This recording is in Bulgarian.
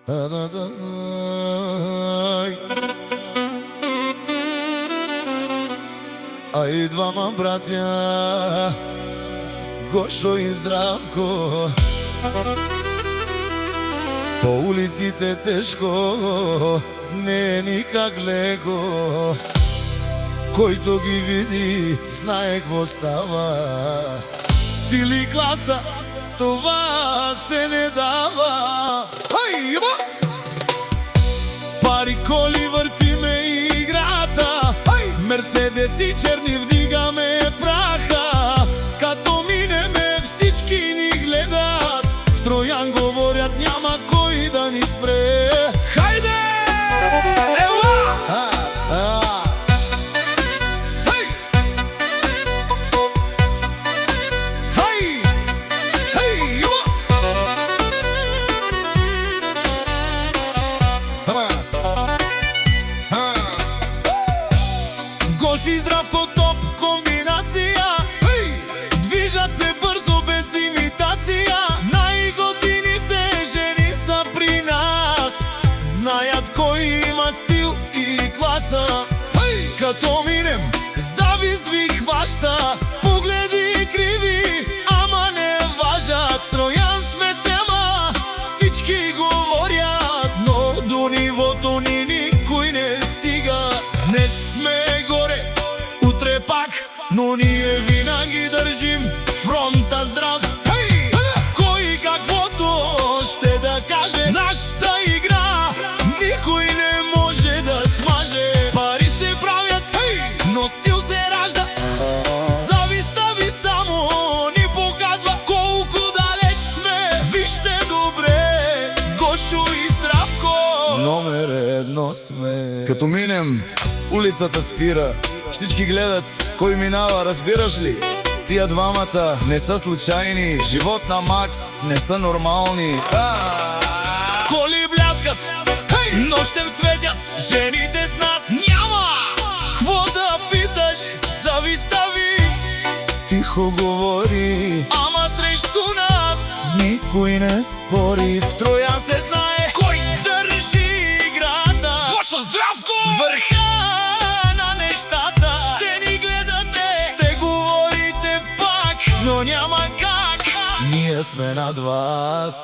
А и двама братя, Гошо и Здравко, по улиците тежко, не е никак леко. Който ги види, знае какво става. Стил и класа, това се не дава. Пари, коли, въртиме играта, мерцедеси черни вдигаме праха. Като минеме всички ни гледат, в Троян говорят няма кой да ни спре. Хайде! Ела! Гошо и Здравко, топ комбинация, движат се бързо без имитация. Най-готините жени са при нас, знаят кой има стил и класа. Като минем, завист ви хваща, погледи криви, ама не важат. В Троян сме тема, всички говорят, но до нивото ни никой не стига. Не сме горе, утре пак, но ние винаги държим фронта здрав. Кой каквото ще да каже, нашата игра никой не може да смаже. Пари се правят, но стил се ражда. Завистта ви само ни показва колко далеч сме. Вижте добре, Гошо и Здравко, номер едно сме. Като минем, улицата спира, всички гледат кой минава, разбираш ли? Тия двамата не са случайни, живот на Макс не са нормални. Коли бляскат, нощем светят, жените с нас няма кво да питаш. Завистта ви тихо говори, ама срещу нас никой не спори. В Троян се знае кой държи играта. Гошо, Здравко! Върха на нещата. Ще ни гледате, ще говорите пак, но няма как. Ние сме над вас.